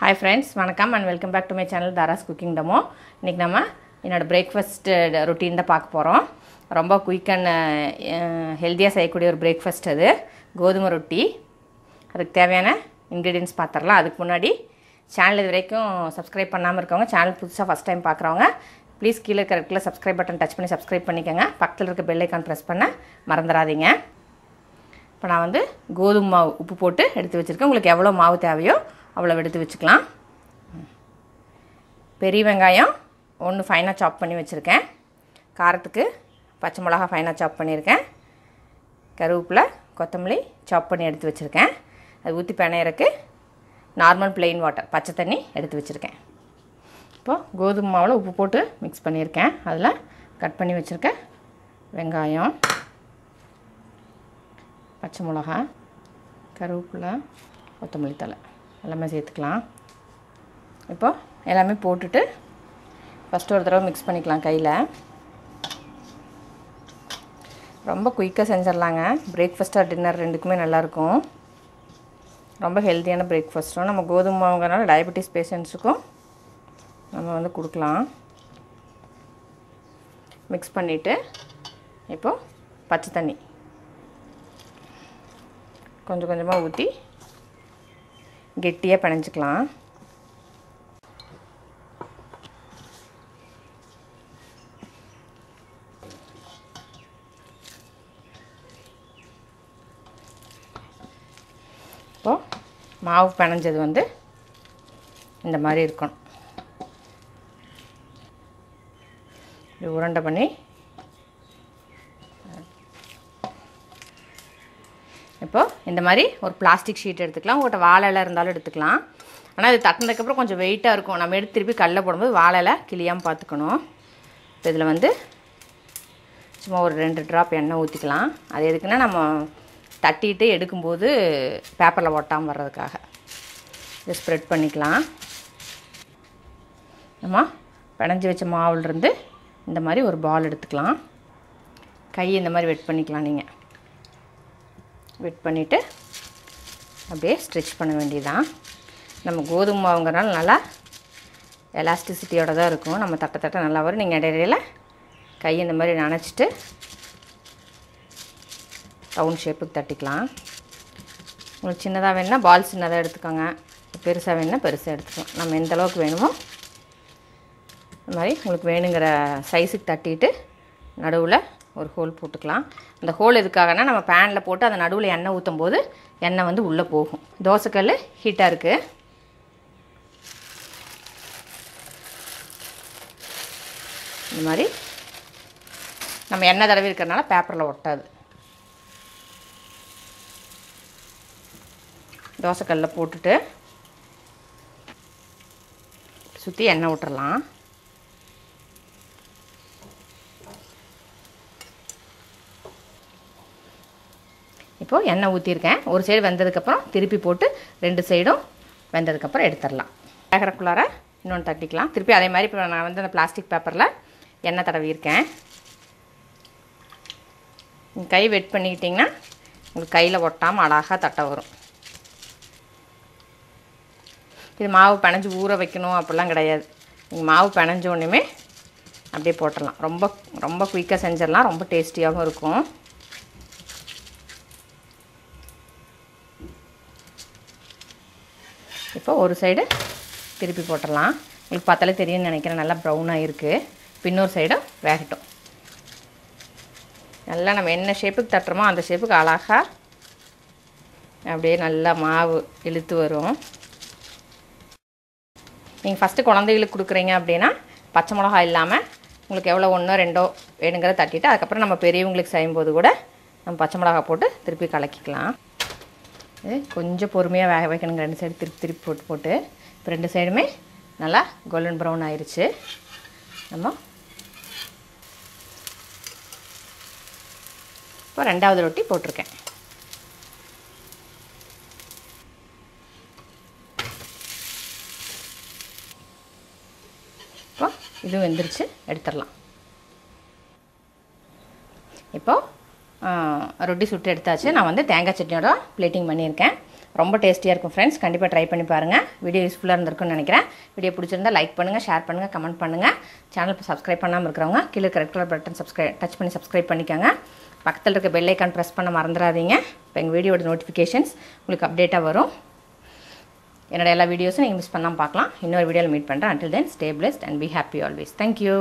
Hi friends, vanakkam and welcome back to my channel Dharas cooking demo. இன்னைக்கு நம்ம என்னோட breakfast routine தான் பார்க்க போறோம். ரொம்ப குயிக் அண்ட் ஹெல்தியா செய்யக்கூடிய ஒரு breakfast அது. கோதுமை ரொட்டி. அதுக்கு தேவையான ingredients பார்த்தறலாம். அதுக்கு முன்னாடி சேனல் இதுவரைக்கும் subscribe பண்ணாம இருக்கவங்க சேனல் புதுசா first time பார்க்கறவங்க ப்ளீஸ் கீழ இருக்க red colour subscribe button touch பண்ணி subscribe பண்ணிக்கங்க. பக்கத்துல இருக்க bell icon press பண்ண மறந்துடாதீங்க. இப்போ நான் வந்து கோதுமை மாவு உப்பு போட்டு எடுத்து வச்சிருக்கேன். உங்களுக்கு எவ்வளவு மாவு தேவையோ அவ்வளவு எடுத்து வச்சுக்கலாம். பெரிய வெங்காயம் ஒன்னு ஃபைனா சாப் பண்ணி வச்சிருக்கேன். காரத்துக்கு பச்சை மிளகாய் ஃபைனா சாப் பண்ணியிருக்கேன். கருவேப்பிலை கொத்தமல்லி சாப் பண்ணி எடுத்து வச்சிருக்கேன். அது ஊத்தி பிணையறக்கு நார்மல் plain வாட்டர் பச்சை தண்ணி எடுத்து வச்சிருக்கேன். இப்போ கோதுமை மாவுல உப்பு போட்டு mix பண்ணியிருக்கேன். அதில் கட் பண்ணி வச்சிருக்க வெங்காயம் பச்சை மிளகாய் கருவேப்பிலை கொத்தமல்லி தழை எல்லாமே சேர்த்துக்கலாம். இப்போ எல்லாமே போட்டுட்டு ஃபர்ஸ்ட் ஒரு தடவை mix பண்ணிக்கலாம் கையில. ரொம்ப குயிக்கா செஞ்சிரலாங்க. பிரேக்ஃபாஸ்ட் ஆர் டின்னர் ரெண்டுக்குமே நல்லா இருக்கும். ரொம்ப ஹெல்தியான பிரேக்ஃபாஸ்ட். நம்ம கோதுமை மாவுங்கறனால டயபெட்டிஸ் பேஷண்ட்ஸ்க்கும் நம்ம வந்து கொடுக்கலாம். mix பண்ணிட்டு இப்போ பச்சை தண்ணி கொஞ்சம் கொஞ்சமா ஊத்தி கெட்டியா பிணைஞ்சிக்கலாம். இப்போ மாவு பிணைஞ்சது வந்து இந்த மாதிரி இருக்கும். இது உருண்டை பண்ணி இப்போ இந்த மாதிரி ஒரு பிளாஸ்டிக் ஷீட் எடுத்துக்கலாம். உங்ககிட்ட வாழை இலை இருந்தாலும் எடுத்துக்கலாம். ஆனா இது தட்டினதுக்கு அப்புறம் கொஞ்சம் வெயிட்டா இருக்கும். நம்ம எடுத்து திருப்பி கல்ல போடும்போது வாழை இலை கிளியாம பாத்துக்கணும். இதுல வந்து சும்மா ஒரு 2 டிராப் எண்ணெய் ஊத்திக்கலாம். அது எதுக்குன்னா நம்ம தட்டிட்டு எடுக்கும்போது பேப்பர்ல ஒட்டாம வர்றதுக்காக. இத ஸ்ப்ரெட் பண்ணிக்கலாம். நம்ம பிணைஞ்சு வச்ச மாவுல இருந்து இந்த மாதிரி ஒரு பால் எடுத்துக்கலாம். கை இந்த மாதிரி வெட் பண்ணிக்கலாம் நீங்க. வெட் பண்ணிட்டு அப்படியே ஸ்ட்ரெச் பண்ண வேண்டியதான். நம்ம கோதுமை மாவுங்கறனால நல்லா எலாஸ்டிசிட்டியோட தான் இருக்கும். நம்ம தட்ட நல்லா வரும். நீங்க இடையில கை இந்த மாதிரி நனைச்சிட்டு ரவுண்ட் ஷேப்புக்கு தட்டிக்கலாம். உங்களுக்கு சின்னதா வேணும்னா பால் சின்னதா எடுத்துக்கோங்க. பெருசா வேணும்னா பெருசா எடுத்துக்கலாம். நம்ம எந்த அளவுக்கு வேணுமோ இந்த மாதிரி உங்களுக்கு வேணுங்கிற சைஸ்க்கு தட்டிட்டு நடுவுல ஒரு ஹோல் போட்டுக்கலாம். அந்த ஹோல் எதுக்காகனா நம்ம panல போட்டு அந்த நடுவுல எண்ணெய் ஊத்தும்போது எண்ணெய் வந்து உள்ள போகும். தோசைக்கல் ஹீட்டா இருக்கு. இந்த மாதிரி நம்ம எண்ணெய் தடவி இருக்கறனால பேப்பர்ல ஒட்டாது. தோசைக்கல்ல போட்டுட்டு சுத்தி எண்ணெய் ஊற்றலாம். இப்போ எண்ணெய் ஊத்தி இருக்கேன். ஒரு சைடு வெந்ததுக்கு அப்புறம் திருப்பி போட்டு ரெண்டு சைடும் வெந்ததுக்கு அப்புறம் எடுத்துறலாம். வேகறக்குள்ளார இன்னொன்னு தட்டிக்கலாம். திருப்பி அதே மாதிரி இப்போ நான் வந்து அந்த பிளாஸ்டிக் பேப்பர்ல எண்ணெய் தடவி இருக்கேன். கை வெட் பண்ணிக்கிட்டீங்கன்னா உங்களுக்கு கையில ஒட்டாம அழகா தட்ட வரும். இது மாவு பிணைஞ்சு ஊற வைக்கணும் அப்படிலாம் கிடையாது. நீங்க மாவு பிணைஞ்ச உடனே அப்படியே போட்டுறலாம். ரொம்ப குயிக்கா செஞ்சிரலாம். ரொம்ப டேஸ்டியாவும் இருக்கும். இப்போ ஒரு சைடு திருப்பி போட்டுறலாம். உங்களுக்கு பார்த்தாலே தெரியும்னு நினைக்கிறேன். நல்லா ப்ரௌனா இருக்கு. இன்னொரு சைடு வேகட்டும். நல்லா நம்ம என்ன ஷேப்புக்கு தட்டறோமோ அந்த ஷேப்புக்கு அழகா அப்படியே நல்லா மாவு இழுத்து வரும். நீங்க ஃபர்ஸ்ட் குழந்தைகளுக்கு கொடுக்குறீங்க அப்படினா பச்சை மிளகாய் இல்லாம உங்களுக்கு எவ்வளவு ஒண்ணோ ரெண்டோ வேணுங்கற தட்டிட்டு அதுக்கு அப்புறம் நம்ம பெரியவங்களுக்கு செய்யும்போது கூட நம்ம பச்சை மிளகாய் போட்டு திருப்பி கலக்கிக்கலாம். கொஞ்சம் பொறுமையா வேக வைக்கணும். ரெண்டு சைடு திருப்பி போட்டு இப்போ ரெண்டு சைடுமே நல்லா கோல்டன் பிரவுன் ஆயிருச்சு. நம்ம இப்போ இரண்டாவது ரொட்டி போட்டுருக்கேன். இப்போ இது வெந்திருச்சு எடுத்துறலாம். இப்போ ரொட்டி சுட்டு எடுத்தாச்சு. நான் வந்து தேங்காய் சட்னியோட பிளேட்டிங் பண்ணியிருக்கேன். ரொம்ப டேஸ்டியாக இருக்கும் ஃப்ரெண்ட்ஸ். கண்டிப்பாக ட்ரை பண்ணி பாருங்கள். வீடியோ யூஸ்ஃபுல்லாக இருந்திருக்குன்னு நினைக்கிறேன். வீடியோ பிடிச்சிருந்தா லைக் பண்ணுங்கள், ஷேர் பண்ணுங்கள், கமெண்ட் பண்ணுங்கள். சேனல் சப்ஸ்கிரைப் பண்ணாமல் இருக்கிறவங்க கீழே ரெட் கலர் பட்டன் டச் பண்ணி சப்ஸ்கிரைப் பண்ணிக்கோங்க. பக்கத்தில் இருக்க பெல் ஐக்கான் ப்ரெஸ் பண்ண மறந்துடாதீங்க. இப்போ எங்கள் வீடியோட நோட்டிஃபிகேஷன்ஸ் உங்களுக்கு அப்டேட்டாக வரும். என்னோட எல்லா வீடியோஸும் நீங்கள் மிஸ் பண்ணாமல் பார்க்கலாம். இன்னொரு வீடியோவில் மீட் பண்ணுறேன். Until then, stay blessed and be happy always. Thank you.